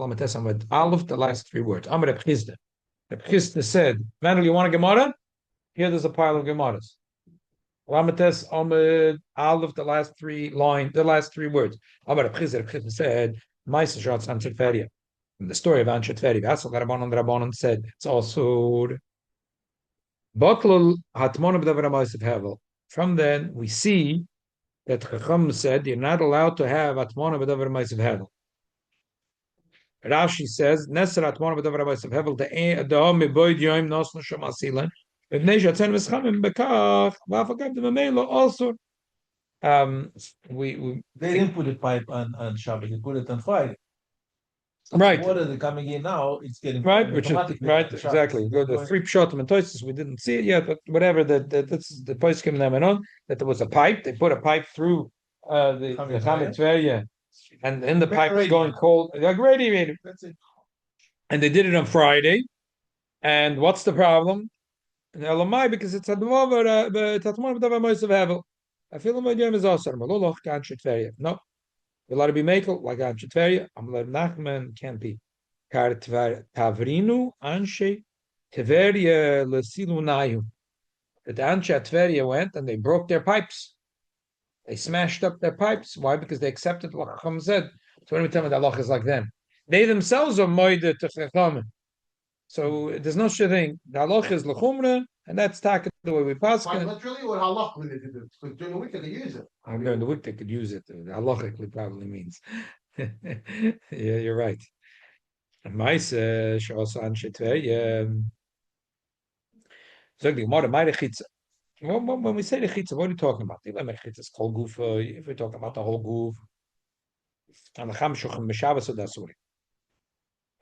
Flamatesam with Aleph, the last three words. Amr Reb Chizda. Reb Chizda said, Vandal, you want a Gemara? Here there's a pile of Gemaras. Lamates Amr Aleph, the last three words. Amr Reb Chizda said, Maisa Shatz Anshet in the story of Anshet Feri, Rabbanon said, it's also Baklul Hatmon of Hevel. From then, we see that Chacham said you're not allowed to have Atmon of Hevel. Rashi says, Neser Atmon of Hevel, the Dom Boyd Yom Nosno Shom Asilan, if Nesha Ten Veschamim Bekach, Wafakab the Mamelo also. They didn't put a pipe on Shabbat, they put it on Friday. Right. The water that's coming in now, it's getting right, which is right, exactly. The three pshatim and toises, we didn't see it yet, but whatever. That's the post came them on that there was a pipe. They put a pipe through the Chametz Tveria, and in the pipe is going cold. Like radiator. That's it. And they did it on Friday. And what's the problem? Elamai, because it's Admor, but Tatmor B'Davar Moisav Hevel. I feel like Yom is also Maloloch Gan Shetveria. No, we let it be Mekel like Gan Shetveria. I'm let Nachman can't be. Tavrinu Anshe Tveria Lesilu Nayu. The Anshe Tveria went and they broke their pipes. They smashed up their pipes. Why? Because they accepted what Chacham said. So when we tell me that Allah is like them, they themselves are moide to Chacham. So there's no such thing. The halach is lechumra, and that's the way we pass. But literally, what halach would it do? Because during the week they could use it. During the week they could use it. Halachically probably means. Yeah, you're right. Meise shos an shetver. So the Gemara, my rechitza. When we say rechitza, what are you talking about? Rechitza is kol guf. If we're talking about the whole guf, and the cham shuchim b'Shabbos or dasuri.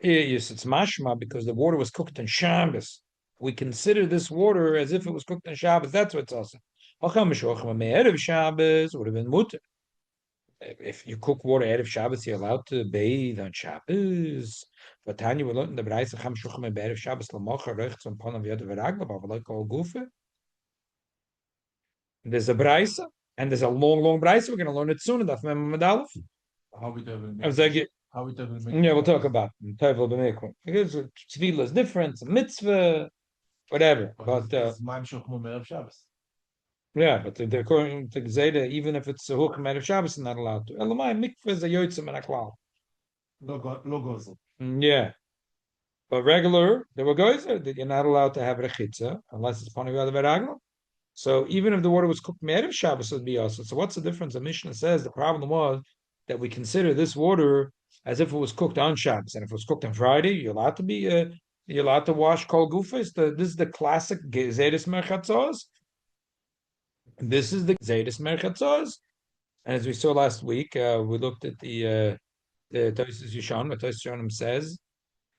Yes, it's mashma because the water was cooked on Shabbos. We consider this water as if it was cooked on Shabbos. That's what it's also. Shabbos would have been mutter. If you cook water out of Shabbos, you're allowed to bathe on Shabbos. But Tanya will learn the Braisa Cham Shuchim Be'erev Shabbos Lamocha Rechts on Panav Yad Veragla, but like all Gufe. There's a Braisa, and there's a long Braisa. We're going to learn it soon. Daf Mem Medalef. How we do it? Yeah, we'll talk about it. Because tefillah is different, it's a mitzvah, whatever. But yeah, but according to Zayda, even if it's a hook of Shabbos, it's not allowed to. Elamai mikvah is a yotzim and a klal. Yeah, but regular there were guys that you're not allowed to have rechitza unless it's poni v'adav. So even if the water was cooked Me'erev Shabbos, it would be also. So what's the difference? The Mishnah says the problem was that we consider this water as if it was cooked on Shabbos, and if it was cooked on Friday, you're allowed to wash kol gufas. This is the classic Gezeres Merchatzos. This is the Gezeres Merchatzos, and as we saw last week, we looked at the Tosis Yishan. What Tosis Yishanim says.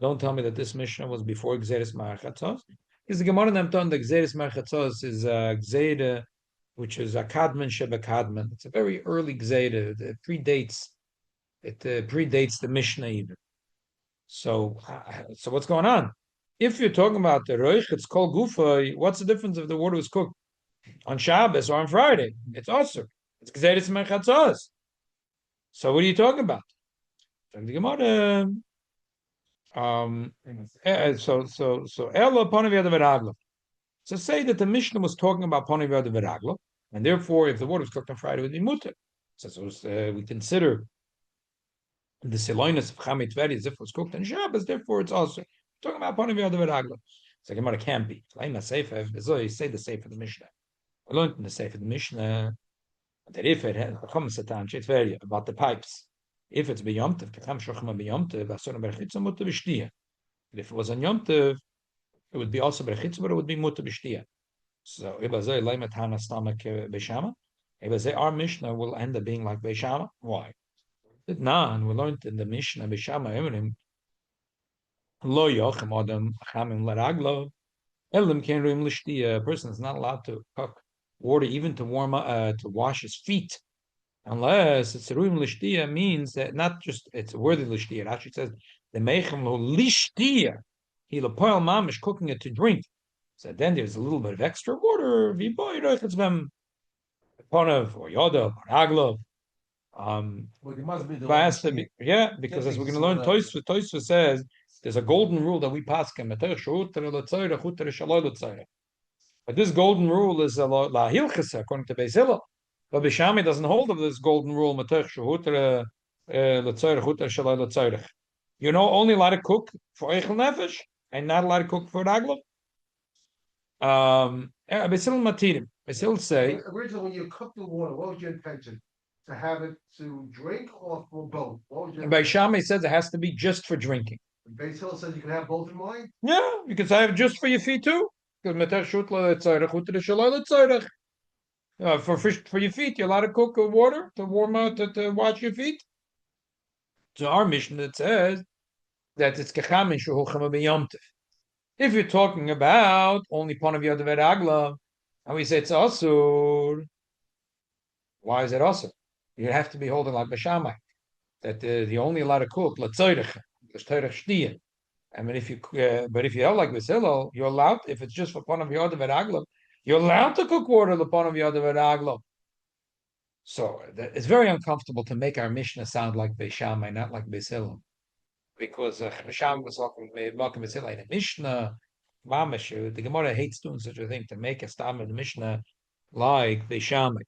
Don't tell me that this Mishnah was before Gezeres Merchatzos. Because the Gemara Nemton, the Gezeres Merchatzos is a Gzeda, which is a Kadman Sheba Kadman. It's a very early Gzeda. It predates the Mishnah even. So what's going on? If you're talking about the Roich, it's called Gufa. What's the difference if the water was cooked on Shabbos or on Friday? It's also it's Gezeres Merchatzos. So what are you talking about? The Gemara. So Ella Panav Veragla. So say that the Mishnah was talking about Panav Veragla, and therefore, if the water was cooked on Friday, it would be mutter. So we consider the Seloinus of Chamet Veri as if it was cooked on Shabbos. Therefore, it's also talking about Panav Veragla. So Gemara can't be. You say the Sefer of the Mishnah. I learned in the Sefer of the Mishnah that if it had about the pipes. If it's beyomtiv, kacham shochma beyomtiv, asona berchitza mutter b'shtia. If it was on yomtiv, it would be also berchitza, but it would be mutter b'shtia. So ibazay leimet hana stomach b'shama. Ibazay our Mishnah will end up being like b'shama. Why? And we learned in the Mishnah b'shama emrim lo yochem adam chamim laraglo elim ken ruim l'shtia. A person is not allowed to cook water even to wash his feet. Unless it's ruim lishtia means that not just it's worthy lishtia. It actually says the meichem lo lishtia. He lepoil mamish cooking it to drink. So then there's a little bit of extra water. Viboy roichets bem ponav or yodav or aglov Well, it must be the But one has to be, yeah, because as we're going to learn, Getting Tosfos says there's a golden rule that we pass. But this golden rule is la hilchasa according to Beis Hillel. But Bishami doesn't hold of this golden rule. You're only allowed to cook for eichel nefesh and not allowed to cook for raglav. Beis Hillel matirim. Beis Hillel say Originally, when you cook the water, what was your intention? To have it to drink or for both? What was your Beis Shammai says it has to be just for drinking. Beis Hillel says you can have both in mind. Yeah, you can say it just for your feet too. Because for fish for your feet, you're allowed to cook water to warm out to wash your feet. So our mission that says that it's kecham and shuhucham b'yomtiv. If you're talking about only panav yad veragla, and we say it's asur, why is it asur? You have to be holding like b'shamai that you're only allowed to cook l'tzoyrech, l'tzoyrech shtiyah. I mean, but if you have like Basillo, you're allowed, if it's just for panav yad veragla, you're allowed to cook water l'panav yad veragla. So it's very uncomfortable to make our Mishnah sound like Beis Shammai, not like Beis Hillel, because Beis Shammai was talking Beis Hillel in a Mishnah. The Gemara hates doing such a thing to make a stam in the Mishnah like Beis Shammai.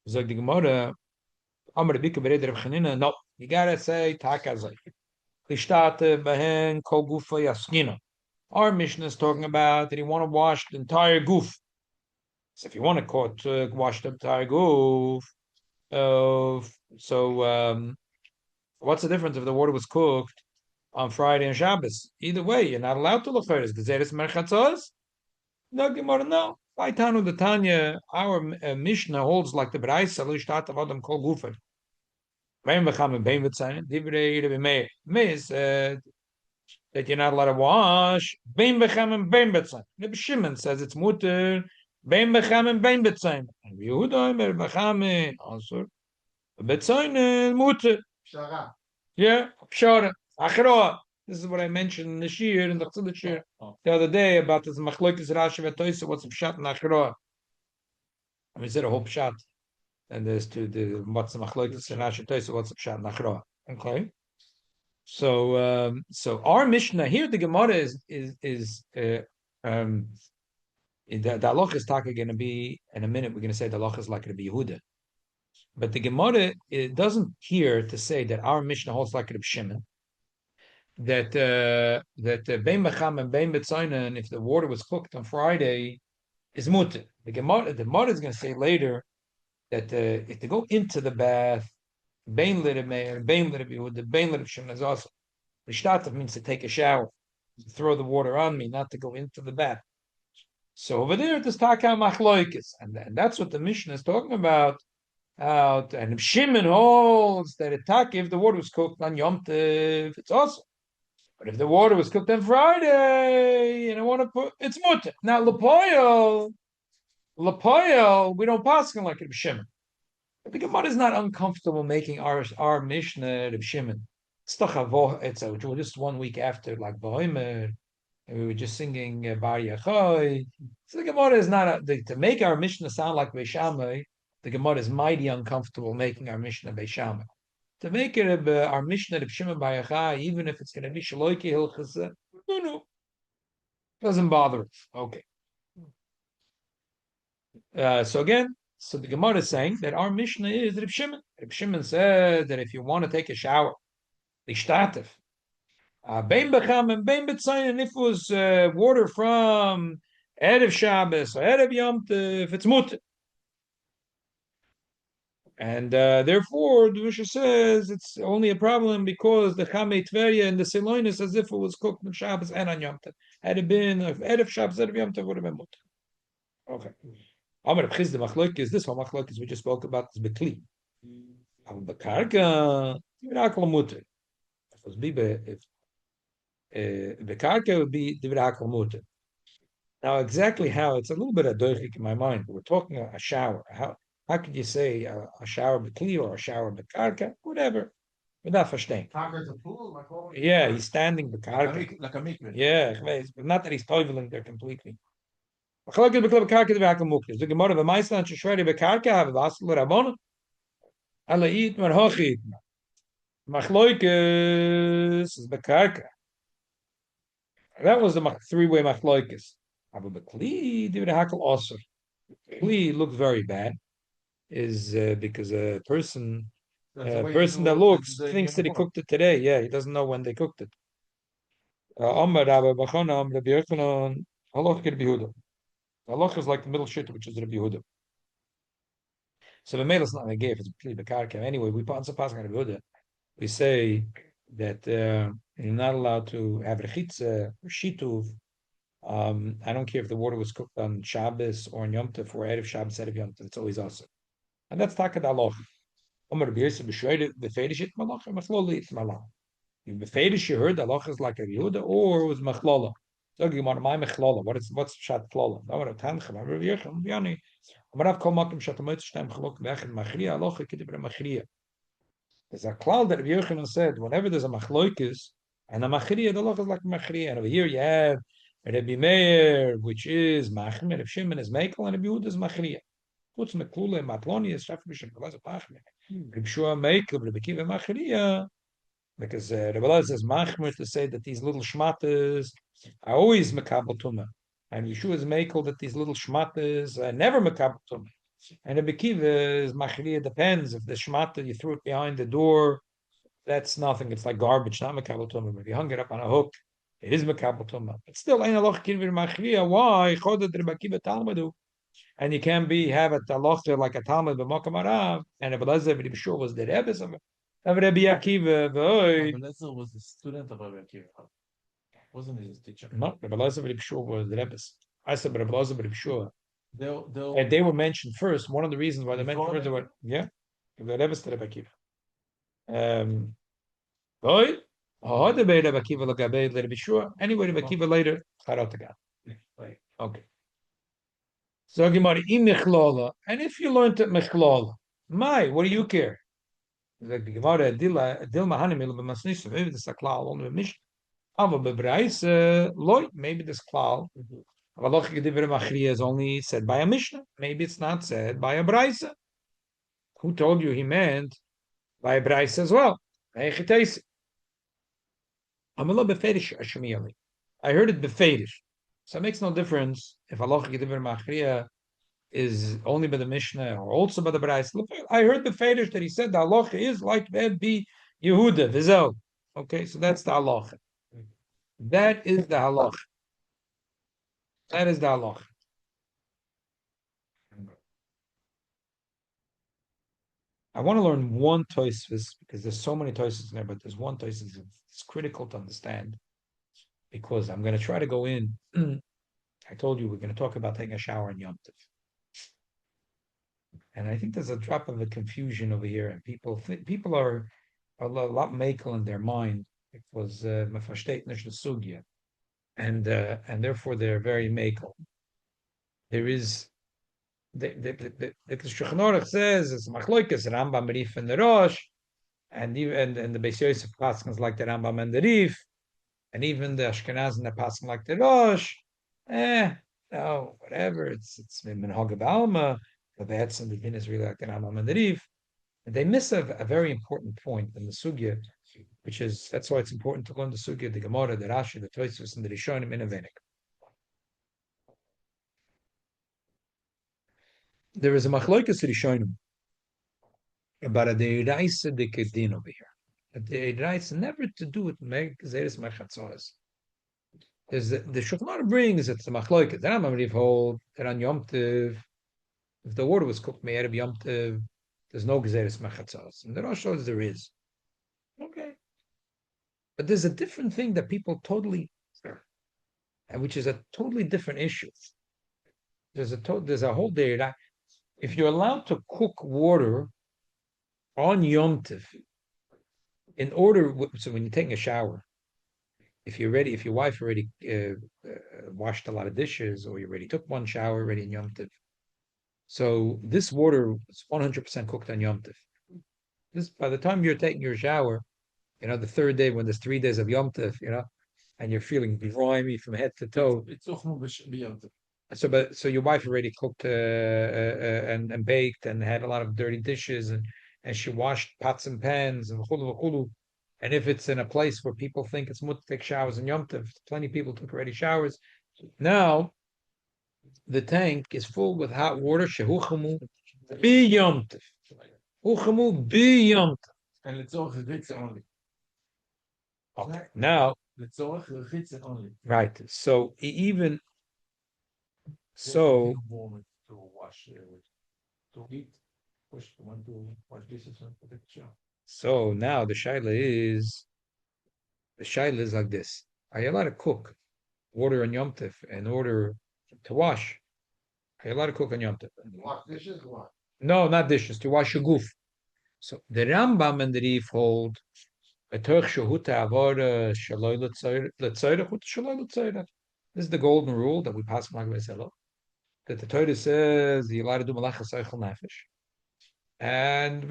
So the Gemara, no, you gotta say takazay. Lishtate behen kol gufa yaskina. Our Mishnah is talking about that you want to wash the entire goof. So if you want to wash the entire goof. What's the difference if the water was cooked on Friday and Shabbos? Either way, you're not allowed to look for it. Gezeres merchatzos? No, Gemara, no. By Tanu the Tanya, our Mishnah holds like the Braisa, lo ishtat of Adam kol gufen. Bein v'cham and bein v'tzayin. Divrei Rebbe Meir. Meir said that you're not allowed to wash. Bein v'cham and bein v'tzayin. Rebbe Shimon says it's mutter. Bein v'cham and bein v'tzayin. And Yehuda, Rebbe Chame, also. Betzayin mutter. Shara. Yeah, pshara. Achra. This is what I mentioned in the shir, in the Chassidut shir, the other day about this machlokes Rashi v'Toisa. What's pshat and achra? I mean, is it a whole pshat? And there's what's the machlokes Rashi Toisa. What's pshat and achra? Okay. So our Mishnah here, the Gemara the halacha is talking going to be in a minute. We're going to say the halacha is like to be Yehuda. But the Gemara it doesn't here to say that our Mishnah holds like Reb Shimon, that bein b'cham and bein b'tzayin, if the water was cooked on Friday, is mutter. The Gemara is going to say later that if they go into the bath, bein l'Reb Meir, bein l'Reb Yehuda, bein l'Reb Shimon is also. L'shtatev means to take a shower, to throw the water on me, not to go into the bath. So over there, it is taka machloikis, and that's what the Mishnah is talking about. And Shimon holds that if the water was cooked on Yom Tov, it's awesome. But if the water was cooked on Friday, and I want to put, it's mutter. Now Lepoil, we don't pass him like Reb Shimon. But the Gemara is not uncomfortable making our Mishnah Reb Shimon. It's just 1 week after like Bohimer, and we were just singing Bar Yachai. So the Gemara is not to make our Mishnah sound like Beis Shammai. The Gemara is mighty uncomfortable making our Mishnah Beis Shammai. To make it our Mishnah Reb Shimon Bar Yochai, even if it's going to be Shaloike Hilchasa, no, doesn't bother us. Okay. So the Gemara is saying that our Mishnah is Reb Shimon. Reb Shimon said that if you want to take a shower, lishtatev, bein b'cham and bein b'tzayin, and if it was water from Erev Shabbos or Erev Yom Tov, it's mutter. And therefore, the Mishnah says it's only a problem because the Chamei Tveria and the Siloin is as if it was cooked on Shabbos and on Yom Tov. Had it been Erev Shabbos, Erev Yom Tov would have been mutter. Okay. Amar B'chiz the machlok is this one machlok is we just spoke about this bekli. Bekarka divrakol mutter. If it was bekarka would be divrakol mutter. Now exactly how it's a little bit of doichik in my mind. We're talking a shower. How could you say a shower bekli or a shower bekarka? Whatever. Without verstehen. Yeah, he's standing bekarka. Like a mikveh. Yeah, but not that he's toiveling there completely. The Gemara of Maislan Shishwari bekarka have the Asl Rabbanon. Alla eat mar hochit. Machloikes is bekarka. That was the three-way machloikes. Aber bekli did hakel also. Kli looks very bad. Is because a person that looks thinks that he cooked it today. Yeah, he doesn't know when they cooked it. Amar Rabbi Bachana, Rabbi Yochanan, Halach Rabbi Yehuda. Halach is like the middle shit, which is Rabbi Yehuda. So the mail is not negative; it's completely bekarka. Anyway, we put on some pasuk Rabbi Yehuda. We say that you're not allowed to have rechitza or shituv. I don't care if the water was cooked on Shabbos or on Yom Tov or Erev Shabbos, Erev Yom Tov. It's always awesome. And that's takad halach. Omer Rabbi Yosef b'shreid befedish it malach and machloli it malach. You befedish you heard halach is like a Yehuda or it was machlala. So you want my machlala? What's shat klala? No, what tanchem. Rabbi Yechon Biani. Omer Rav kol makom shat amoyt shtem chalok v'echad machriya halacha kidibra machriya. There's a klal that Rabbi Yochanan said, whenever there's a machloikis, and a machriya, the halacha is like machriya. And over here you have Rabbi Meir, which is machmer, Rabbi Shimon is mekel, and Rabbi Yehuda is machriya. Putz meklule, matloni is shaf mishon, Rabbi Pachmer. Rabbi Shua mekel, Rabbi Kiva machriya, because Rabbi Elazar says machmer to say that these little shmatas are always mekabel tumah. And Yeshua is mekel that these little shmatas are never mekabel tumah. And a bekiva is machriya depends. If the shmata you threw it behind the door, that's nothing. It's like garbage, not mekabel tumah. If you hung it up on a hook, it is mekabel tumah. But still, ain't aloch kirvir machriya. Why? Chodad rebakiva talmudu. And you can have a aloch like a talmud b'makam arav. And Rabbi Elazar Rabbi Shua was the Rebbe of Rabbi Akiva. Rabbi Elazar was a student of Rabbi Akiva. Wasn't his teacher? No, Rabbi Elazar Rabbi Shua was the Rebbe. I said Rabbi Elazar Rabbi Shua. And they were mentioned first. One of the reasons why they mentioned first were the Rebbe to Rabbi Akiva. Anyway, Rabbi Akiva later. Okay. So Gemara imichlala, and if you learned it mechlala, what do you care? The Gemara dilma hanimil b'masnisa. Maybe this is a klal only a mission. Ava b'braise loy. Maybe this klal. Avaloch gedivre machriya is only said by a mishnah. Maybe it's not said by a braise. Who told you he meant by a braise as well? I heard it befedish. So it makes no difference if Allah gedivre machriya is only by the Mishnah or also by the Brais. I heard the Fedish that he said the halacha is like that be Yehuda, Vizel. Okay, so that's the halacha. That is the halacha. That is the halacha. I want to learn one Tosfos because there's so many Tosfos in there, but there's one Tosfos that's critical to understand because I'm going to try to go in. I told you we're going to talk about taking a shower in Yom Tov. And I think there's a drop of a confusion over here, and people are a lot makel in their mind. It was mefashtet sugya, and therefore they're very makel. There is the Shulchan Aruch says it's machloikas Rambam Rif and the Rosh, and even and the Beis Yosef paskins like the Rambam and the Rif, and even the Ashkenazim that paskin like the Rosh. No, whatever. It's minhag b'alma. The Be'etzim, the din is really like the Rambam and the Rif. And they miss a very important point in the sugya, which is that's why it's important to learn the sugya, the Gemorrah, the Rashi, the Tosfos, and the Rishonim in a Venik. There is a machloikas Rishonim about a deiraisa dekedin over here. A deiraisa never to do with megzeres machatzoras. There's the Shulchan Aruch brings it's a machloikas. The Rambam Rif hold that on Yom Tov, if the water was cooked me'erev Yom Tov, there's no gezeres machatzos. And the Rosh shows there is. Okay. But there's a different thing that people totally, which is a totally different issue. There's a whole day that if you're allowed to cook water on Yom Tov, so when you're taking a shower, if your wife already washed a lot of dishes, or you already took one shower already in Yom Tov, so this water is 100% cooked on Yom Tov. By the time you're taking your shower, the third day when there's 3 days of Yom Tov, and you're feeling grimy from head to toe. So your wife already cooked and baked and had a lot of dirty dishes, and and she washed pots and pans and chulu v'chulu. And if it's in a place where people think it's mutter to take showers in Yom Tov, plenty of people took already showers. Now the tank is full with hot water. Shehuchamu bi Yom Tov. Huchamu bi Yom Tov. And let's all ritze only. Okay. Now, Let's all ritze only. right. So even so, Moment to wash, to eat, push one to wash dishes and put it shower. so now the shaila is like this: are you allowed to cook water on Yom Tov in order to wash? Are you allowed to cook on Yom Tov? Wash dishes, what? No, not dishes. To wash your goof. So the Rambam and the Rif hold this is the golden rule that we pass on that the Torah says you're allowed to do malachas eichel nefesh. And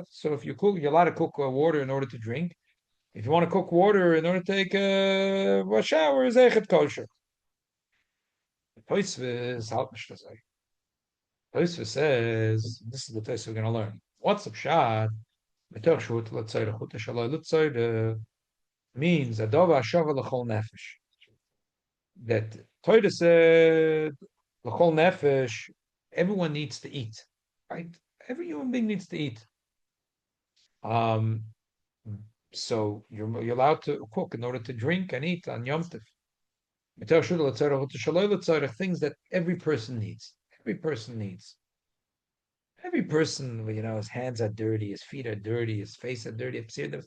so if you cook, you're allowed to cook water in order to drink. If you want to cook water in order to take a shower, is echet kosher. Tosfos says this is the Tosfos we're going to learn. What's up, shad? Means adova shava l'chol nefesh. That Torah said l'chol nefesh. Everyone needs to eat, right? Every human being needs to eat. So you're allowed to cook in order to drink and eat on Yom Tov. Things that every person needs. Every person needs. Every person, his hands are dirty, his feet are dirty, his face are dirty. To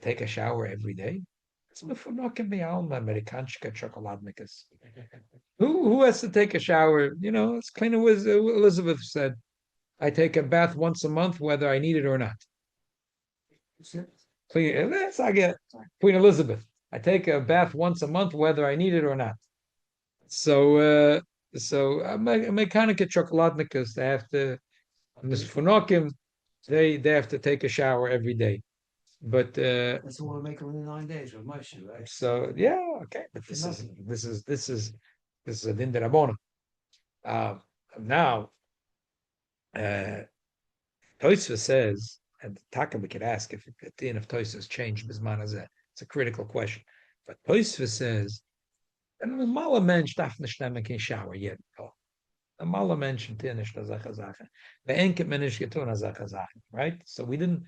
take a shower every day. Who has to take a shower? It's clean as Elizabeth said. I take a bath once a month, whether I need it or not. Clean. That's I get Queen Elizabeth. I take a bath once a month, whether I need it or not. So mechanic chocolatnikas, they have to misfunokim, they have to take a shower every day. But that's what we make them in 9 days with Moshe, right? So yeah, okay. But this is a din derabona. Now Tosfos says, and Taka we could ask if the din of Tosfos changed bisman hazeh. It's a critical question. But Tosfos says, and a normaler mensch darf nicht nehmen kein shower jeden Tag. A normaler mensch tun nicht das Sache. The enket men nicht getun das Sache, right? So we didn't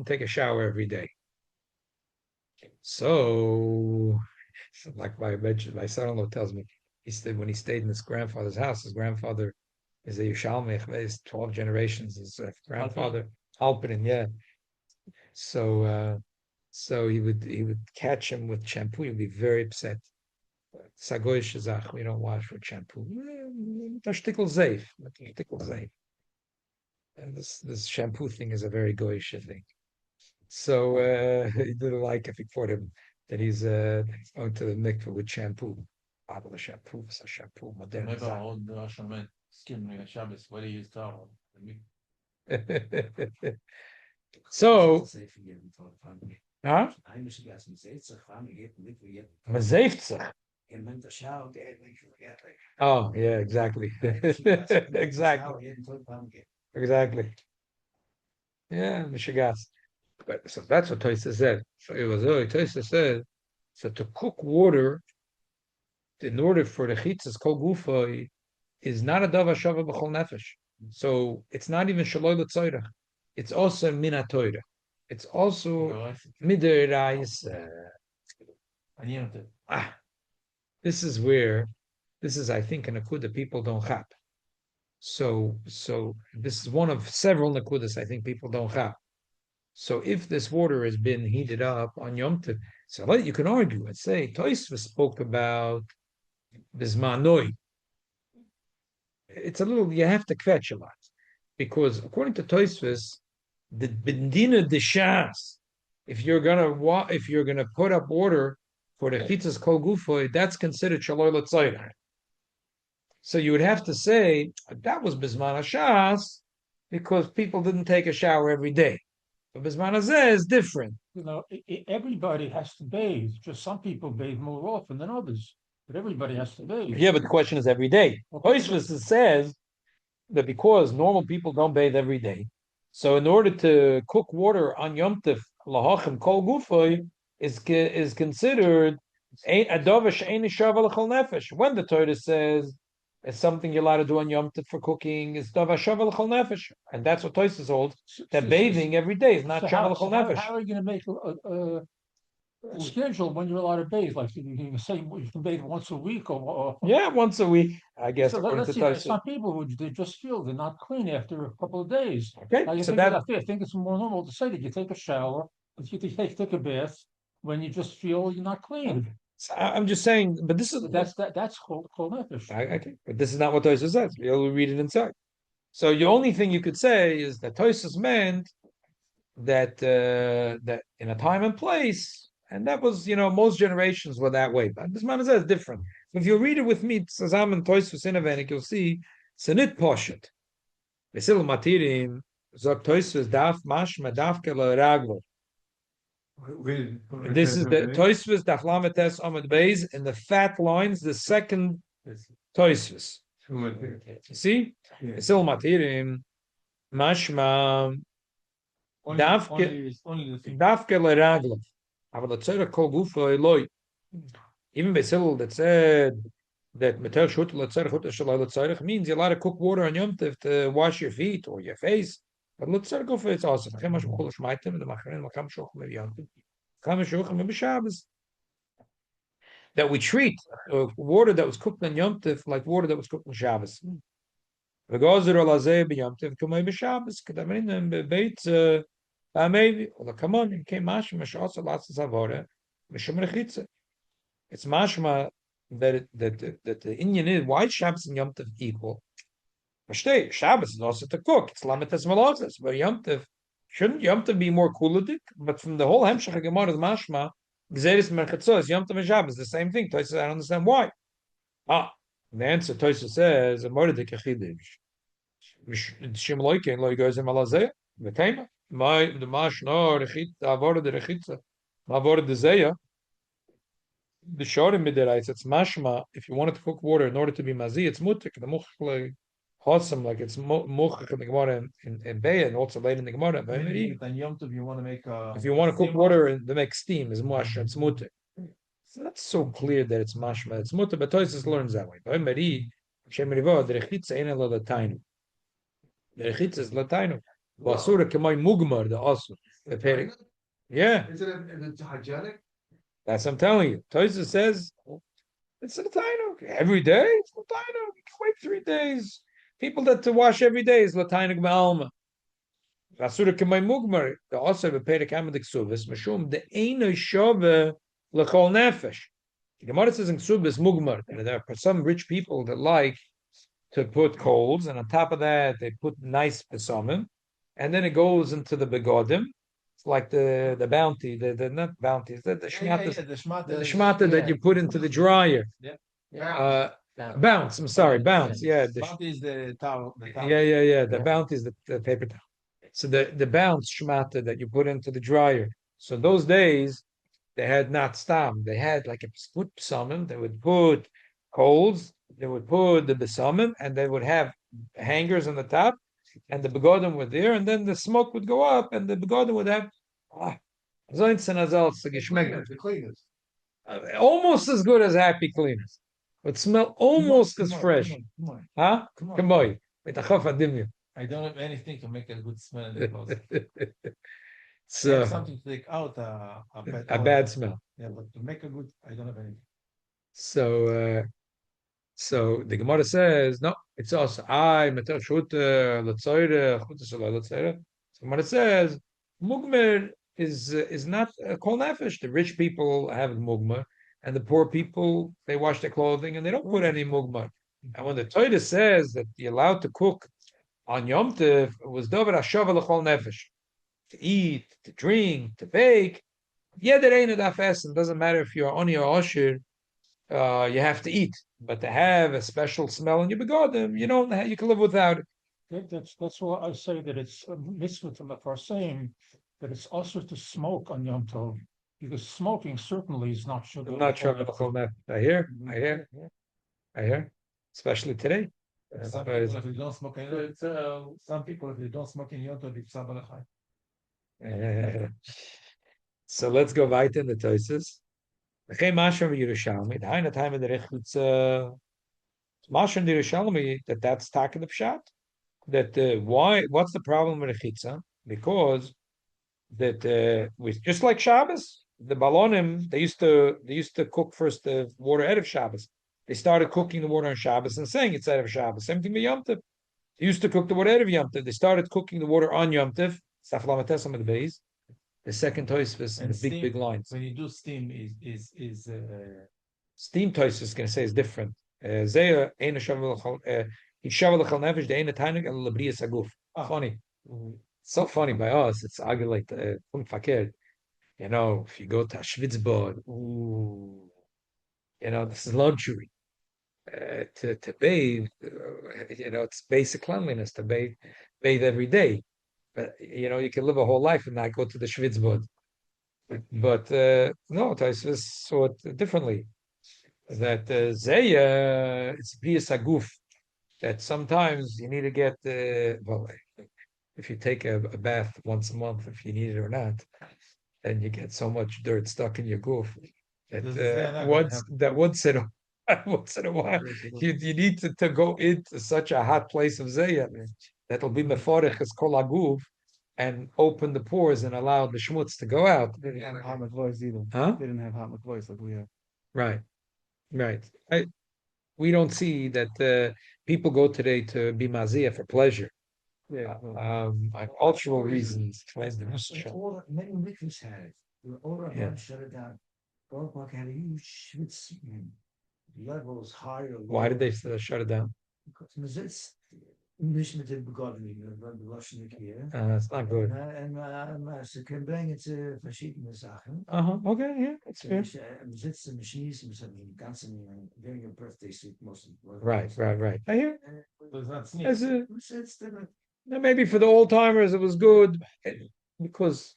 take a shower every day. So like my son-in-law tells me, he said when he stayed in his grandfather's house, his grandfather is a Yushalmi, he's 12 generations, his grandfather, Alpinin, yeah. So he would catch him with shampoo, he'd be very upset. Sagoy Shazach, we don't wash with shampoo. Tashtikl Zeif. And this shampoo thing is a very goyish thing. So he didn't like if he caught him that he's going to the mikveh with shampoo. Bottle of shampoo, so shampoo, modern. Maybe I'll hold the Shaman Gemorrah Shabbos. What do you use towel? So, huh? Oh, yeah, exactly. Exactly. Exactly. Yeah, Mishigas. But so that's what Tosa said. So it was really Tosa said. So to cook water in order for the chitzas kol gufa is not a davar shava b'chol nefesh. So it's not even shaloi l'tzoyrach. It's also min Torah. It's also midreirais. This is I think a nakuda people don't have. So this is one of several nakudas I think people don't have. So if this water has been heated up on Yom Tov, so you can argue and say Tosfos spoke about bismanoi. It's a little you have to catch a lot because according to Tosfos, the bendina de shas, if you're gonna put up water for the chitzas kol gufoy, that's considered shaloi l'tzayda. So you would have to say that was bisman shas because people didn't take a shower every day. But bisman hazeh is different. Everybody has to bathe. Just some people bathe more often than others. But everybody has to bathe. Yeah, but the question is every day. Okay. Tosfos says that because normal people don't bathe every day, so in order to cook water on Yom Tov, lahachim kol gufoy is considered a dovish ein shavel chol nefesh. When the Torah says it's something you're allowed to do on Yom Tov for cooking, it's dovish shavel chol nefesh, and that's what Tosfos holds, that bathing every day is not shavel chol nefesh. How are you going to make a schedule when you're allowed to bathe? Like you can say you can bathe once a week or Yeah, once a week, I guess. So according let's to see, there's Tosfos. some people who they just feel they're not clean after a couple of days. Okay, I so think it's more normal to say that you take a shower, that you take a bath when you just feel you're not clean. so I'm just saying, but this is That's called nefesh. okay, but this is not what Tosfos says. You'll read it inside. So the only thing you could say is that Tosfos meant that that in a time and place, and that was most generations were that way. But this man says different. If you read it with me, Sazam and Tosfos Inavenik, you'll see Senit Poshet. Vesil Matirim Zok Tosfos Daf Mashma Dafke Raglo. This is the Tosfos Daf Lametes Amid Beis in the fat lines, the second Tosfos. You see? Vesil Matirim Mashma Dafke Leraglo. Aber the Tzedek Kol Gufo Eloi. Even Basil that said that Metel Shut Letzerech Hut Shalai Letzerech means you're allowed to cook water on Yom Tov to wash your feet or your face. But Letzerech Gufo it's awesome. Chemash Mechol Shmaitim the Machrin Makam Shoch Mev Yom Tov. Kam Shoch Mev Shabbos. That we treat water that was cooked on Yom Tov like water that was cooked on Shabbos. V'gozer Olazeh b'Yom Tov Kumei b'Shabbos. Kedavrinim b'Beit maybe. Well, come on, you came mashma shasa lots of zavora mishum rechitza. It's mashma that the Indian is why Shabbos and Yom Tov equal. Versteh? Shabbos is also to cook. It's lamites malachas, but Yom Tov shouldn't Yom Tov be more kuladik? But from the whole hemshach Gemorrah mashma gzeris merchatzos Yom Tov and Shabbos the same thing. Tosfos I don't understand why. The answer Tosfos says a moedik achidish. Shim loike lo goes in malazeh v'tema. My the mash no rechit avor the rechitza avor the zeya the shorim midiraitz it's mashma if you wanted to cook water in order to be mazi it's mutik the much wholesome like it's much in the Gemara in Beya and also late in the Gemara Then Yom Tov you want to make if you want to cook water and to make steam is mush it's mutik. It's not so clear that it's mashma it's mutik but Tosfos learns that way. By Meri shemirivo the rechitza ain't a latainu the rechitza is latainu. Basura kemay mugmar the asur. Yeah. Is it hygienic? That's what I'm telling you. Tosfos says it's a tainuk every day. It's a tainuk. You can wait 3 days. People that to wash every day is latainuk ma'alma. Basura kemay mugmar the asur beperik amadik suvis mashum the eino shove lechol nefesh. The Gemara says in Ksubis mugmar. There are some rich people that like to put coals, and on top of that they put nice besamim. And then it goes into the begodim. It's like the bounty, the not bounties, the shmata that you put into the dryer. Bounce. I'm sorry, bounce. Yeah, bounty is the towel. Yeah. The bounty is the paper towel. So the bounce shmata that you put into the dryer. So those days they had not stam. They had like a put besamim. They would put coals. They would put the besamim, and they would have hangers on the top. And the begodim were there, and then the smoke would go up, and the begodim would have The cleaners. Almost as good as happy cleaners. But smell almost as fresh. Huh? Come on. I don't have anything to make a good smell in the house. So something to take out a bad smell. Yeah, but to make a good, I don't have anything. So the Gemara says, no, it's also I meter shute letzoyre chute shalai letzoyre. So Gemara says mugmer is not kol nefesh. The rich people have mugmer, and the poor people they wash their clothing and they don't put any mugmer. And when the Torah says that you're allowed to cook on Yom Tov, it was dover hashava lechol nefesh, to eat, to drink, to bake. Yeah, there ain't enough essence. Doesn't matter if you're oni or osher. You have to eat, but to have a special smell in your begodim, you don't. You can live without it. That's why I say that it's a mitzvah to the saying that it's also to smoke on Yom Tov. Because smoking certainly is not sugar. I'm not sure. I hear, especially today. Some people, if you don't smoke, some people, if you don't smoke in Yom Tov, it's Sabbath. So let's go weiter in the Toises. Geen Mashon Yerushalmi. The Heine time in the Rechutz Mashon Yerushalmi that's talking the pshat. That why? What's the problem with the chitza? Because that with just like Shabbos, the Balonim they used to cook first the water out of Shabbos. They started cooking the water on Shabbos and saying it's out of Shabbos. Same thing with Yom Tov. They used to cook the water out of Yom Tov. They started cooking the water on Yom Tov. Saflamatesam of the base. The second toisvis and the big lines. When you do steam, Steam toisvis is going to say is different. Zeya ena shavel shavel chal nefesh the ena tainig and labrias aguf. Funny, so funny by us. It's like fakir. You know, if you go to a Schwitzbad, ooh, you know, this is luxury. To bathe, you know, it's basic cleanliness to bathe every day. But you know, you can live a whole life and not go to the Schwitzbad. But no, Taisvis saw it differently. That Zeya, it's Brias Aguf. That sometimes you need to get well, if you take a bath once a month, if you need it or not, then you get so much dirt stuck in your goof that once in a while you need to go into such a hot place of Zeya that'll be meforech as kol aguf and open the pores and allow the schmutz to go out. They didn't have hot McVoice either. Huh? They didn't have hot McVoice like we have. Right. We don't see that people go today to be mazia for pleasure. Yeah. Cultural reasons. All many mikvahs had it. All of Yeah. them shut it down. Ballpark had a huge schwitz levels higher. Why did they shut it down? Because Mazitz, Mishnah did begotten, the Russian here. It's not good. And ze kunnen brengen te verschiedene zaken. Okay, yeah, that's fair. Mazitz de machines, the ganzen during your birthday suit most. Right. I hear. does not As sneeze. maybe for the old timers it was good because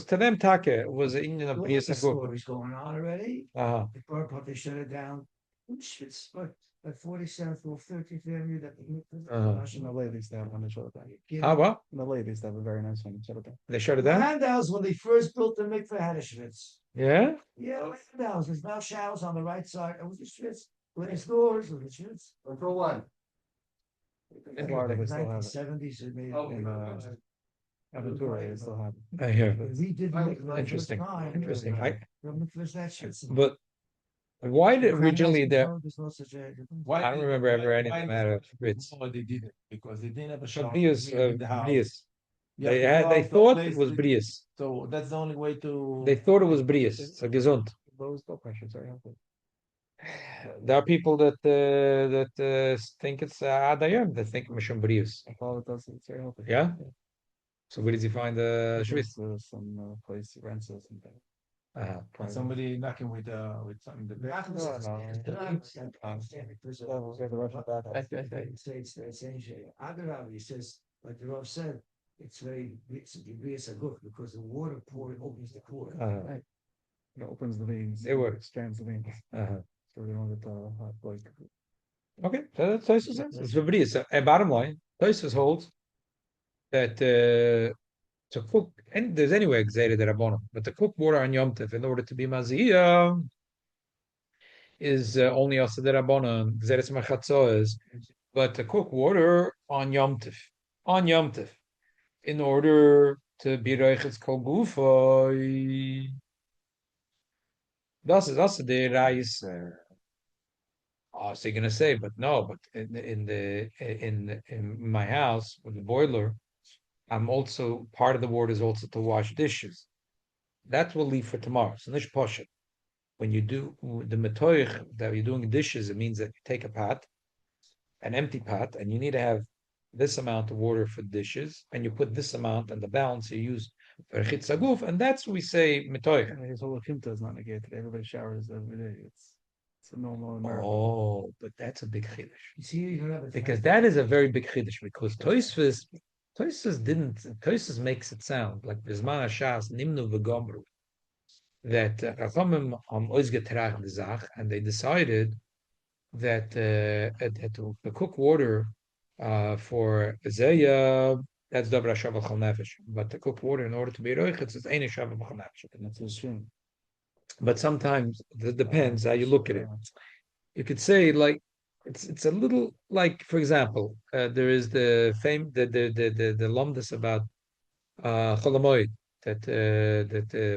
to them take was an Indian of The Prius and good. stories going on already. Uh-huh. The Burpot, they shut it down. It's like 47th or 30th Avenue that In LA, they used to have one to shut it down. Ah, what? In LA, they used to have a very nice one to shut it down. They shut it The down? Landau's when they first built the mikveh had a schwitz. Yeah? Yeah, Landau's. There's now showers on the right side. It was a schwitz. When it's doors, it was a schwitz. Until when? In Florida, they still have it. 1970s, it made In Aventura, they still have it. I hear. we did mikveh Interesting. Interesting. Mikveh's that schwitz. But why did originally there There's no such a. Why I don't did- remember ever why- anything why matter did- of Fritz. No, they did it because they didn't have a shop. Brius, in the house. Brius. You have They to had go they out to a thought place it was with- Brius. So that's the only way to. They thought it was Brius. So gesund. Lowers blood pressure, it's very healthy. There are people that think it's Adayam, that think Mishum Brius. If all it does, it's very healthy. Yeah? So where does he find the Schwitz? There's some place rents or something. And somebody knocking with something. We have the Russian bath. He says, like the Rav said, it's a good because the water pouring opens the core. It opens the veins. It works. Expands the veins. So they don't get hot blood. Okay, so that's Tosus says. It's Brius. Bottom line, Tosus holds that to cook, and there's anyway Xera de Rabbonim, but to cook water on Yom Tov in order to be Maziyah is only also de Rabbonim, Xeris Machatzois, but to cook water on Yom Tov, in order to be Reichitz Kol Gufay. That's the Rais. So you're gonna say, but no, but in my house with the boiler, I'm also part of the water is also to wash dishes. That will leave for tomorrow. So nish poshet. When you do the metoich that you're doing dishes, it means that you take a pot, an empty pot, and you need to have this amount of water for dishes, and you put this amount, and the balance you use for chitzaguf, and that's what we say metoich. His whole Kimta is not negated. Everybody showers every day. It's a normal American. Oh, but that's a big chiddush. You see, you have Because that is a very big chiddush. Because Toisvis makes it sound like Bizman Hashas Nimnu v'Gomru. that Chachamim ausgetragen the Zach, and they decided that to cook water for Zeya, that's Dobra Shabbos Chol Nefesh. But to cook water in order to be Roichetz, it's Eine Shabbos Chol Nefesh. And that's a shame. But sometimes it depends how you look at it. You could say like it's a little like, for example, there is the fame the lumdus about Chol Hamoed that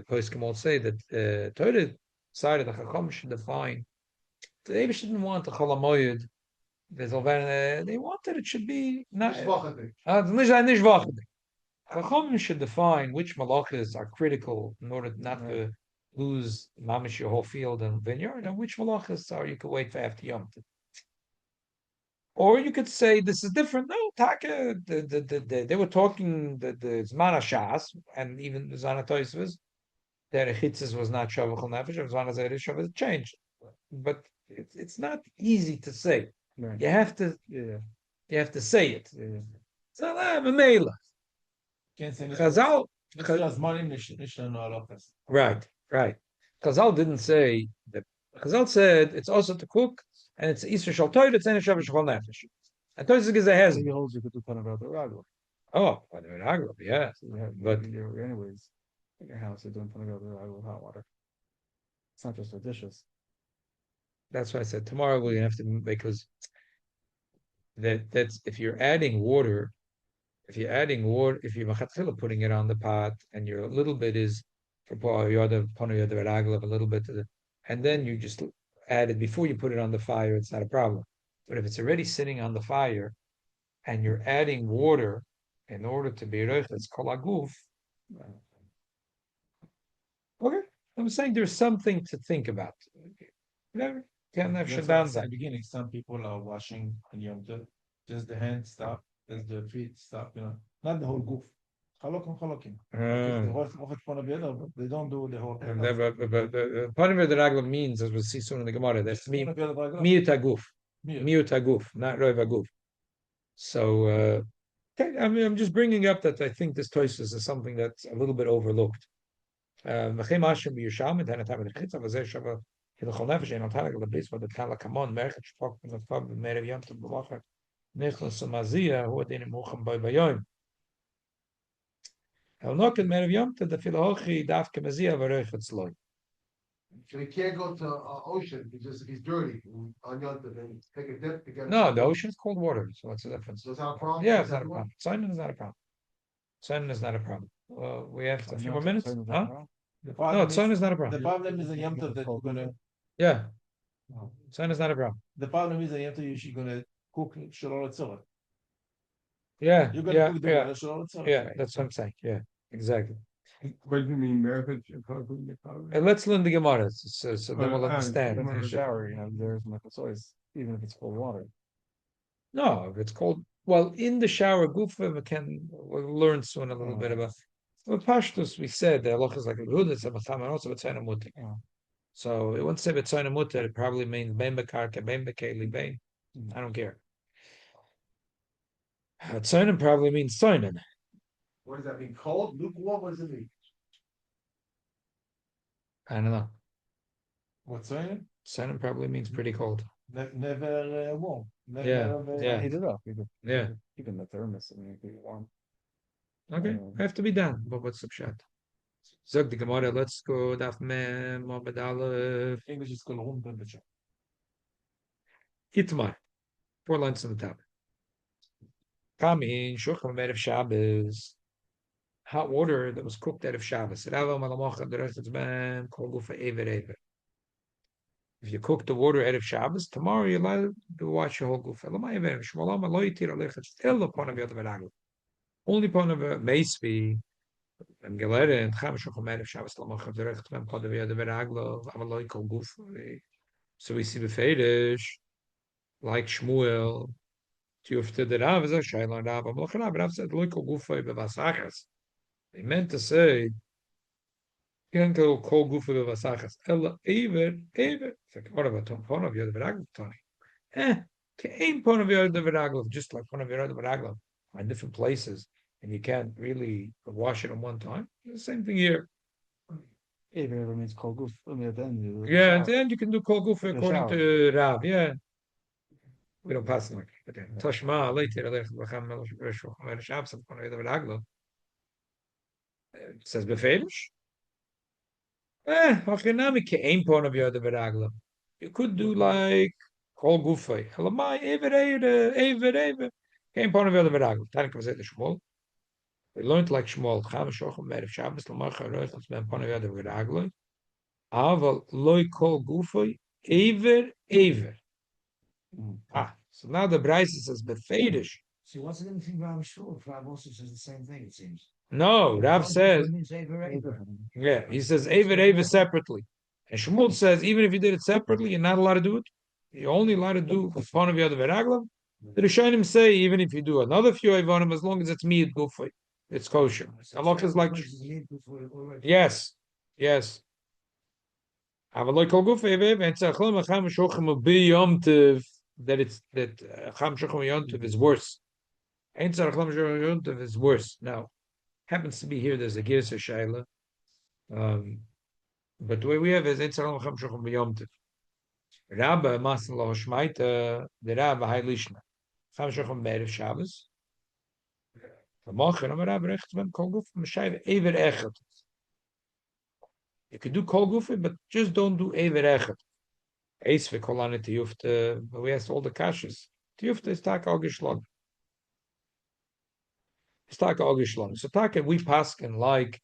poskim all say that Torah side of the Chacham should define. The Eibush didn't want the Chol Hamoed. They wanted it should be not nicht wochendig. Chacham should define which malachas are critical in order not to lose mamish your whole field and vineyard, and which malachas are you could wait for after Yom Tov. Or you could say this is different. No, Taka, they were talking the Zman Shas and even the Zman Toisvus, that Chitzis was not Shavachal Nefesh, Zman Shavuos changed. But it's not easy to say. Right. You have to you have to say it. Yeah. So Mamela. Can't say Chazal. Right. Chazal didn't say that. Chazal said it's also to cook, and it's Easter Shal Toid, it's Eina Shabbos Shal Nefesh. And Toid is a has. He holds you could do kind of the ragul. Oh, by the Ragov, yeah. So you have, But anyways, in your house, you're doing kind of the ragul with hot water. It's not just for dishes. that's why I said tomorrow we're gonna have to, because that's if you're adding water, if you're machatchila putting it on the pot, and your little bit is for Raglav, a little bit to the, and then you just add it before you put it on the fire, it's not a problem. But if it's already sitting on the fire, and you're adding water in order to be reich, it's kol aguf. Okay, I'm saying there's something to think about. Whatever. Can't have That's shut why I down said that. at the beginning, some people are washing on Yom Tov, just the hands stop, just the feet stop, not the whole goof. Chalokim. They don't do the whole. But part of it the Raglav means, as we see soon in the Gemara, that's miut aguf, not roiv aguf. So, okay, I mean, I'm just bringing up that I think this Tosfos is something that's a little bit overlooked. Mechem Hashem b'Yisham, and then at the Chitza v'zeh shava hilchol nefesh ein al tanag l'bris v'od kala kamon merchet shpok v'nafab v'merev yom tov b'lachat nichlas umazia hu adin mucham boy bayoim. El noken merev yom tov the filahochi daf kemazia v'rechet sloi. So he can't go to ocean, if he's dirty on Yom Tov, then take a dip to get. No, the ocean is cold water, so what's the difference? So it's not a problem? Yeah, it's not a problem. Simon is not a problem. Simon is not a problem. We have a few more minutes, huh? No, Simon is not a The problem. problem is in Yom Tov that you're gonna. Yeah, Simon is not a problem. The problem is in Yom Tov you're gonna cook shalol tzorah. Yeah, You're gonna cook the water shalol tzorah. yeah, that's what I'm saying. Yeah, exactly. What do you mean, America? And let's learn the Gemara, so then we'll understand. In the shower, there's sois, even if it's cold water. No, if it's cold, well, in the shower, we'll learn soon a little bit about. Well, Pashtus, we said the halacha is like a good, it's a matam, and also b'tzayna mutter. So it won't say b'tzayna mutter, it probably means bein bekarka, bein bekeli, bein. I don't care. Tzoinen probably means tzoinen. What does that mean? Cold, lukewarm, what does it mean? I don't know. What's saying? Tzoinen probably means pretty cold. Never warm. Never, Yeah. Heat it up. Yeah. Even the thermos, it could be warm. Okay, have to be done. But what's the pshat? Zog the Gemara. Let's go. Daf mem Amud Aleph. English is called room temperature. Itmar. 4 lines on the top. Kamin Shulchan Erev Shabbos. Hot water that was cooked out of Shabbos. If you cook the water out of Shabbos, tomorrow you're allowed to wash your whole goof. Only upon a meisvi and gelere and cham shochomer of Shabbos lamach derech mem kod via de veraglo avaloi kol guf. So we see befedish like Shmuel. Tufte the Rav is a shaila Rav. Rav said loy kol gufay bevasachas. He meant to say can't go kol gufay bevasachas. Ella even. It's like what about pon of your veraglo Tony? Kein pon of your veraglo, just like pon of your veraglo in different places. And you can't really wash it in one time. The same thing here. Even means kol guf. I mean, at the end. Yeah, and then you can do kol gufa Like a according shower. to Rav. Yeah, we don't pass like that. Tashma later. It says befedish. Hachinami kein pon of yod veragla. You could do like kol gufay. Halamai ever. Kein pon of yod veragla. Tanik was it the Shmuel. We learned like Shmuel. Cham shochem merev Shabbos lamar charoich as ben pon of yod veragla. Aval loy kol gufay ever. So now the Bryce says befedish. See, what's the difference between Rav and Shmuel? Rav also says the same thing, it seems. No, Rav Kol says, Gufa means Ever. yeah, he says Ever separately. And Shmuel says, even if you did it separately, you're not allowed to do it. You're only allowed to do the fun of Yad Veraglam. The Rishonim say, even if you do another few Ivanim, as long as it's miyad gufay, it's kosher. Allah is like, yes. Avaloi kol gufay ever, and tzachol macham shochem bi yom tev, that it's, that cham shochem yom tev is worse. Ein tzachol shochem yom tev is worse. Now, happens to be here, there's a Girsa Shaila. But the way we have is Ein Tzarech L'Cham Shochem B'Yom Tov. Rabba Masan Lo Shmaita, the Rabba Hai Lishna. Cham Shochem B'Erev Shabbos. V'mochen Amar Rabba Recht V'em Kol Guf M'Shayv Ever Echet. You could do Kol Guf, but just don't do Ever Echet. Eis V'Kolane Tiyufta, but we asked all the kashas. Tiyufta is Tak Al Gishlon. It's Tak Al Gishlon. So Tak, we paskin like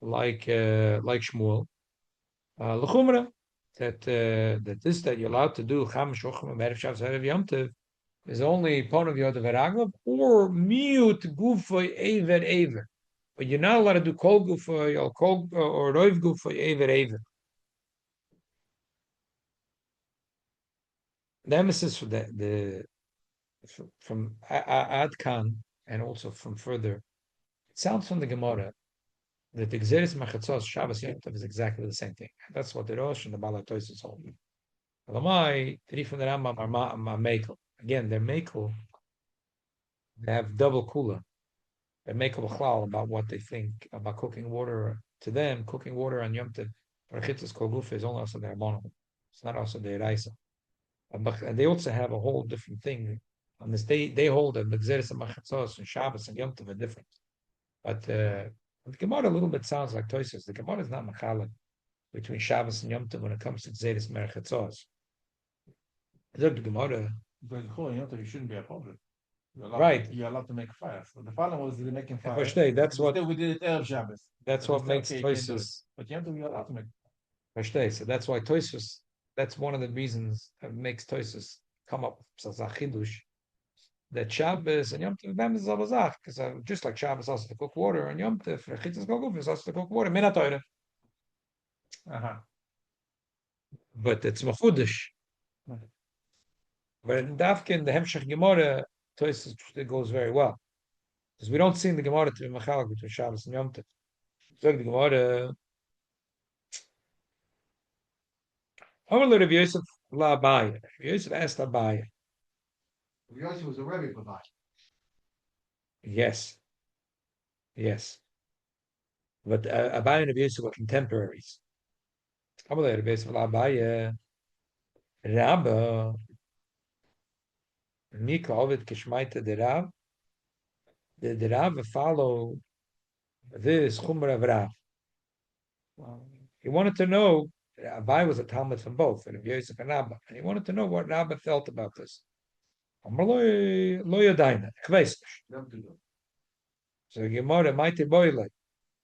Shmuel. L'chumra, that you're allowed to do Cham Shochem Merev Shabbos Erev Yom Tov is only part of Yod Veraglav or Miut Gufoy Ever. But you're not allowed to do Kol Gufoy or Kol or Roiv Gufoy Ever. The emphasis for from Ad Kan and also from further, it sounds from the Gemara that the Gzeres Machatzos Shabbos Yom Tov is exactly the same thing. That's what the Rosh and the Balatois is holding. Alamai, three from the Rambam are Mekel. Again, they're Mekel. They have double kula. They're Mekel B'chlal about what they think about cooking water. To them, cooking water on Yom Tov, Rachitzos Kol Gufa is only also their mono. It's not also their Raisa. And they also have a whole different thing. On this, they hold that the Gzeres Machatzos and Shabbos and Yom Tov are different. But the Gemara a little bit sounds like Toisos. The Gemara is not machalek between Shabbos and Yom Tov when it comes to Gzeres Merchatzos. The Gemara, But you shouldn't be a problem. Right. You're allowed to make fire. So the problem was they're making fire. that's what we did it Erev Shabbos. that's But what they makes say, okay, you can't do it. Toisos. But Yom Tov you're allowed to make. So that's why Toisos. That's one of the reasons that makes Toisos come up as a chidush. That Shabbos and Yom Tov them is alazach because just like Shabbos also to cook water and Yom Tov Rechitzos Kol Guf is also to cook water. Minatoyre. But it's machudish. But in Dafkin, the Hemshech Gemara, Toisos it goes very well. Because we don't see in the Gemara to be machalak between Shabbos and Yom Tov. So the Gemara, Amar Rav Yosef la Abaye. Rav Yosef asked Abaye. Yossi was a Rebbe Bavai. Yes. But Abaye and Rav Yosef were contemporaries. Amar Rav Yosef la Abaye. Rabba Mika Ovid Kishmaita de Rav. The Rav follow this Chumra of Rav. He wanted to know. Abai was a Talmud from both, and Yosef and Rabba, and he wanted to know what Rabba felt about this. Amar lo yadaina, chveis. So Gemara mighty boyle,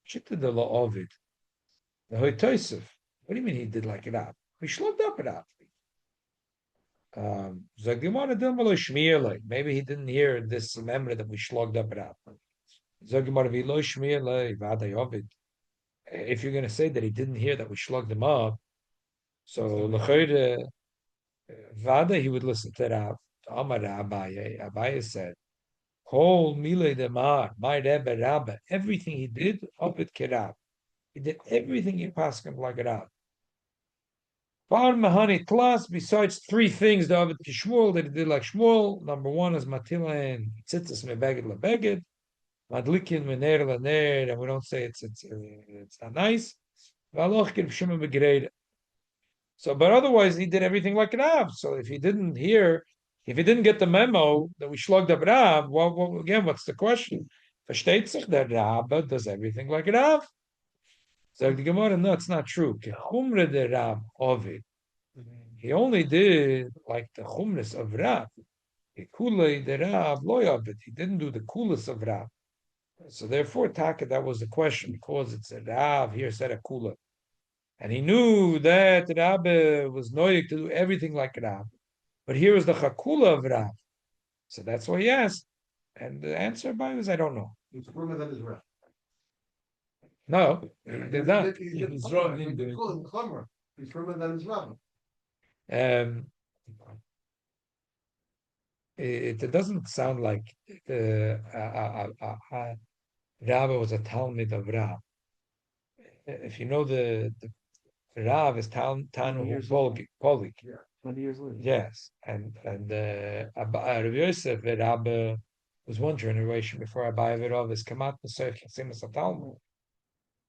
shikta de lo Ovid. The Hoy Tosef. What do you mean he did like Rab? He slugged up Rab. So Gemara didn't lo shmir. Maybe he didn't hear this memory that we slugged up Rab. So Gemara vi lo shmir vada Ovid. If you're going to say that he didn't hear that we slugged him up, so l'chayre vada he would listen to Rav. Amar Abaye said, "Kol mile demar, my Rebbe Rabba, everything he did up at Kerav. He did everything he passed him like Rav. Far mahani tlas. Besides three things, the Ovid Kishmuel that he did like Shmuel. Number one is matila and tzitzis mebeged lebeged, madlikin mener laner, and we don't say it's not nice. So, but otherwise, he did everything like Rav. So, if he didn't get the memo that we slugged up Rav, well, again, what's the question? Versteht sich that Rabba does everything like Rav? So the Gemara, no, it's not true. Kechumre de Rav Ovid. He only did like the chumras of Rav. Kulei de Rav loyavet. He didn't do the kulas of Rav. So therefore, Taka, that was the question, because it's a Rav here said a kula. And he knew that Rabbe was noyik to do everything like Rav. But here is the chakula of Rav. So that's why he asked. And the answer by was, I don't know. He's firmer than his ref. No, he did not. He's wrong. He's firmer than his ref. It doesn't sound like Rabbe was a Talmud of Rav. If you know the Rav is Tanu Polik. 20 years later. Yes, and Rabbi Yosef Rabbe was one generation before Abaye Virov is Kamat Nesef Chasimus Talmud.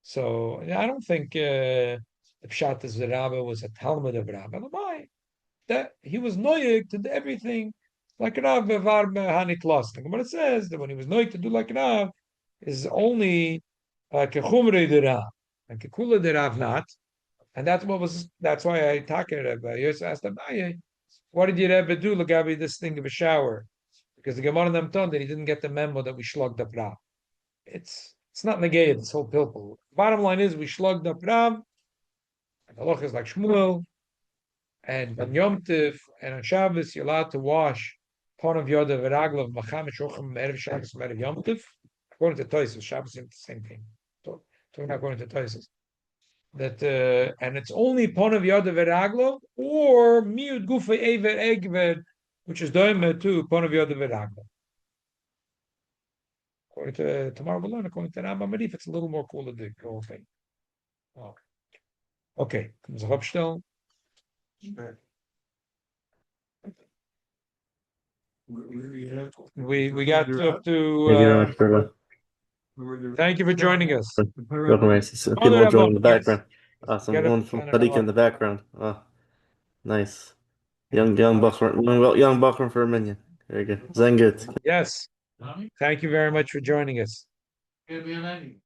So yeah, I don't think the pshat is that Rabbe was a Talmud of Rabbe. That he was noyig to do everything like Rav Varbe Hanit lost. But it says that when he was noyig to do like Rav is only kechumrei de Rav and kekula de Rav not. And that's why I talked about. Yosef asked Abaye, what did you ever do, Lagabi, this thing of a shower? Because the Gemara them told that he didn't get the memo that we shlugged up Rav. It's not negated, this whole pilpul. Bottom line is we shlugged up Rav, and the loch is like Shmuel, and on Yom Tif, and on Shabbos, you're allowed to wash part of Yoda Viragla of Macham Shochem Erev Shabbos Erev Yom Tif. According to Toisus, Shabbos is the same thing. Talking according to Toisus. That and it's only pon of Yoda Viragla or Miud Gufa Ever Egved, which is doime to pon of Yoda Viragla. According to Tamar Balon, according to Rambam Marif, it's a little more cool than the whole thing. Oh. Okay, comes a Hopstel. We got up to. Thank you for joining us. Welcome, people joining in the background. Awesome, one from Tariq in the background. Oh, nice. Young Bakr for a minion. Very good. Zengut. Yes. Thank you very much for joining us. Can't be an ending.